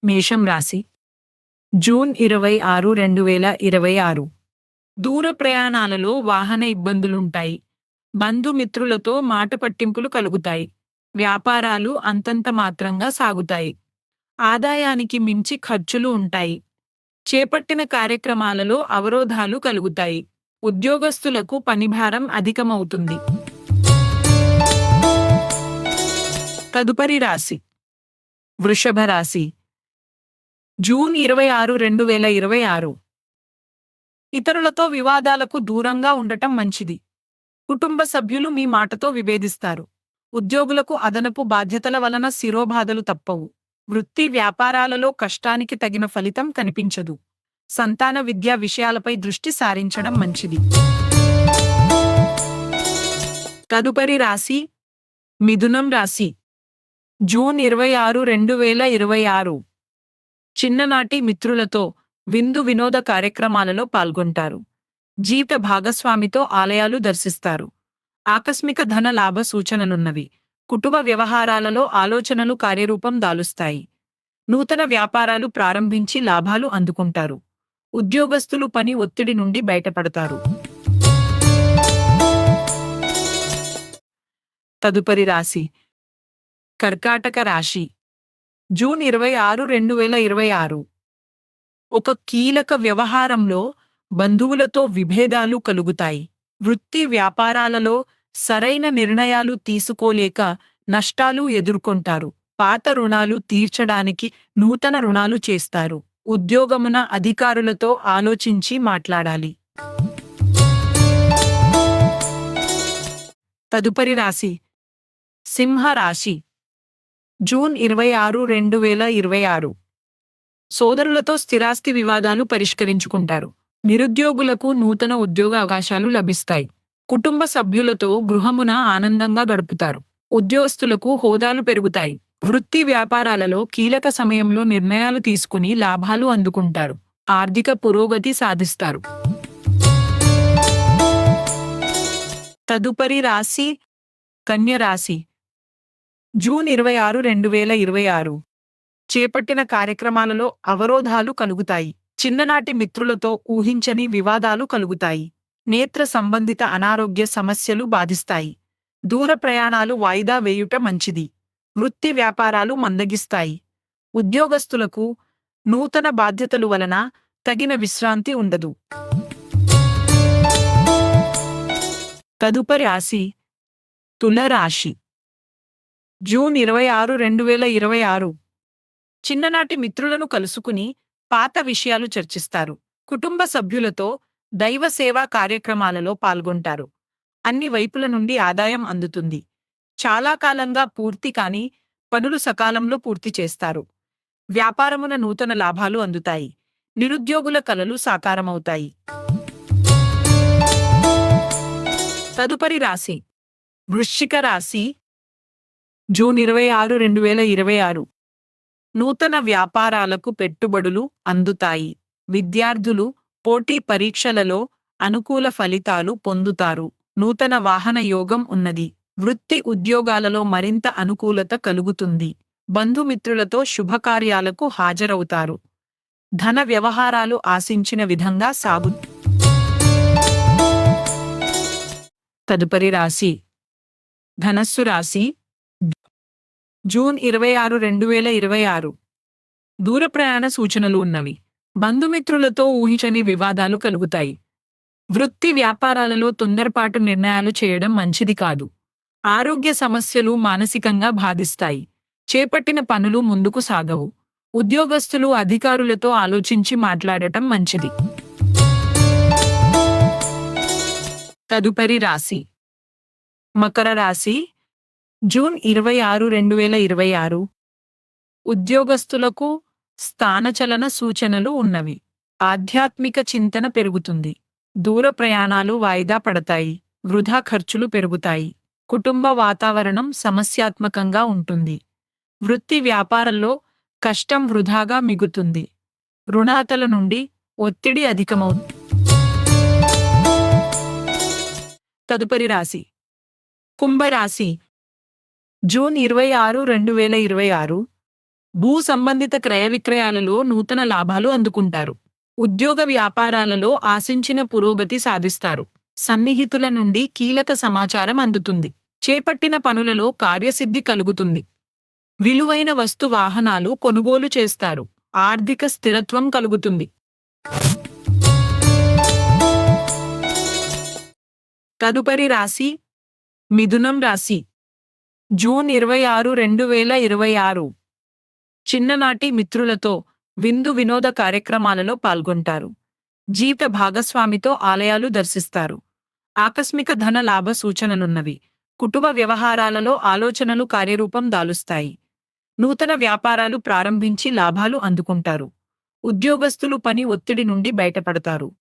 మేషం రాశి జూన్ 26, 2026. దూర ప్రయాణాలలో వాహన ఇబ్బందులుంటాయి. బంధుమిత్రులతో మాట పట్టింపులు కలుగుతాయి. వ్యాపారాలు అంతంత మాత్రంగా సాగుతాయి. ఆదాయానికి మించి ఖర్చులు ఉంటాయి. చేపట్టిన కార్యక్రమాలలో అవరోధాలు కలుగుతాయి. ఉద్యోగస్తులకు పనిభారం అధికమవుతుంది. తదుపరి రాశి వృషభ రాశి జూన్ 26, 2026. ఇతరులతో వివాదాలకు దూరంగా ఉండటం మంచిది. కుటుంబ సభ్యులు మీ మాటతో విభేదిస్తారు. ఉద్యోగులకు అదనపు బాధ్యతల వలన శిరోబాధలు తప్పవు. వృత్తి వ్యాపారాలలో కష్టానికి తగిన ఫలితం కనిపించదు. సంతాన విద్యా విషయాలపై దృష్టి సారించడం మంచిది. తదుపరి రాశి మిథునం రాశి జూన్ 26, 2026. చిన్ననాటి మిత్రులతో విందు వినోద కార్యక్రమాలలో పాల్గొంటారు. జీవిత భాగస్వామితో ఆలయాలు దర్శిస్తారు. ఆకస్మిక ధన లాభ సూచనలున్నవి. కుటుంబ వ్యవహారాలలో ఆలోచనలు కార్యరూపం దాలుస్తాయి. నూతన వ్యాపారాలు ప్రారంభించి లాభాలు అందుకుంటారు. ఉద్యోగస్తులు పని ఒత్తిడి నుండి బయటపడతారు. తదుపరి రాశి కర్కాటక రాశి జూన్ 26, 2026. ఒక కీలక వ్యవహారంలో బంధువులతో విభేదాలు కలుగుతాయి. వృత్తి వ్యాపారాలలో సరైన నిర్ణయాలు తీసుకోలేక నష్టాలు ఎదుర్కొంటారు. పాత రుణాలు తీర్చడానికి నూతన రుణాలు చేస్తారు. ఉద్యోగమున అధికారులతో ఆలోచించి మాట్లాడాలి. తదుపరి రాశి సింహ రాశి జూన్ 26, 2026. సోదరులతో స్థిరాస్తి వివాదాలు పరిష్కరించుకుంటారు. నిరుద్యోగులకు నూతన ఉద్యోగ అవకాశాలు లభిస్తాయి. కుటుంబ సభ్యులతో గృహమున ఆనందంగా గడుపుతారు. ఉద్యోగస్తులకు హోదాలు పెరుగుతాయి. వృత్తి వ్యాపారాలలో కీలక సమయంలో నిర్ణయాలు తీసుకుని లాభాలు అందుకుంటారు. ఆర్థిక పురోగతి సాధిస్తారు. తదుపరి రాశి కన్య రాశి జూన్ 26, 2026. చేపట్టిన కార్యక్రమాలలో అవరోధాలు కలుగుతాయి. చిన్ననాటి మిత్రులతో ఊహించని వివాదాలు కలుగుతాయి. నేత్ర సంబంధిత అనారోగ్య సమస్యలు బాధిస్తాయి. దూర ప్రయాణాలు వాయిదా వేయుట మంచిది. వృత్తి వ్యాపారాలు మందగిస్తాయి. ఉద్యోగస్తులకు నూతన బాధ్యతలు వలన తగిన విశ్రాంతి ఉండదు. తదుపరి రాశి తుల రాశి జూన్ 26, 2026. చిన్ననాటి మిత్రులను కలుసుకుని పాత విషయాలు చర్చిస్తారు. కుటుంబ సభ్యులతో దైవ సేవా కార్యక్రమాలలో పాల్గొంటారు. అన్ని వైపుల నుండి ఆదాయం అందుతుంది. చాలా కాలంగా పూర్తి కాని పనులు సకాలంలో పూర్తి చేస్తారు. వ్యాపారమున నూతన లాభాలు అందుతాయి. నిరుద్యోగుల కలలు సాకారమవుతాయి. తదుపరి రాశి వృశ్చిక రాశి జూన్ 26, 2026. నూతన వ్యాపారాలకు పెట్టుబడులు అందుతాయి. విద్యార్థులు పోటీ పరీక్షలలో అనుకూల ఫలితాలు పొందుతారు. నూతన వాహన యోగం ఉన్నది. వృత్తి ఉద్యోగాలలో మరింత అనుకూలత కలుగుతుంది. బంధుమిత్రులతో శుభకార్యాలకు హాజరవుతారు. ధన వ్యవహారాలు ఆశించిన విధంగా సాగు. తదుపరి రాశి ధనస్సు రాశి జూన్ 26, 2026. దూర ప్రయాణ సూచనలు ఉన్నవి. బంధుమిత్రులతో ఊహించని వివాదాలు కలుగుతాయి. వృత్తి వ్యాపారాలలో తొందరపాటు నిర్ణయాలు చేయడం మంచిది కాదు. ఆరోగ్య సమస్యలు మానసికంగా బాధిస్తాయి. చేపట్టిన పనులు ముందుకు సాగవు. ఉద్యోగస్తులు అధికారులతో ఆలోచించి మాట్లాడటం మంచిది. తదుపరి రాశి మకర రాశి జూన్ 26, 2026. ఉద్యోగస్తులకు స్థానచలన సూచనలు ఉన్నవి. ఆధ్యాత్మిక చింతన పెరుగుతుంది. దూర ప్రయాణాలు వాయిదా పడతాయి. వృధా ఖర్చులు పెరుగుతాయి. కుటుంబ వాతావరణం సమస్యాత్మకంగా ఉంటుంది. వృత్తి వ్యాపారంలో కష్టం వృధాగా మిగుతుంది. రుణాతల నుండి ఒత్తిడి అధికమవుతుంది. తదుపరి రాశి కుంభరాశి జూన్ 26, 2026. భూ సంబంధిత క్రయ విక్రయాలలో నూతన లాభాలు అందుకుంటారు. ఉద్యోగ వ్యాపారాలలో ఆశించిన పురోగతి సాధిస్తారు. సన్నిహితుల నుండి కీలక సమాచారం అందుతుంది. చేపట్టిన పనులలో కార్యసిద్ధి కలుగుతుంది. విలువైన వస్తు వాహనాలు కొనుగోలు చేస్తారు. ఆర్థిక స్థిరత్వం కలుగుతుంది. తదుపరి రాశి మిథునం రాశి. జూన్ 26, 2026. చిన్ననాటి మిత్రులతో విందు వినోద కార్యక్రమాలలో పాల్గొంటారు. జీవిత భాగస్వామితో ఆలయాలు దర్శిస్తారు. ఆకస్మిక ధన లాభ సూచనలున్నవి. కుటుంబ వ్యవహారాలలో ఆలోచనలు కార్యరూపం దాలుస్తాయి. నూతన వ్యాపారాలు ప్రారంభించి లాభాలు అందుకుంటారు. ఉద్యోగస్తులు పని ఒత్తిడి నుండి బయటపడతారు.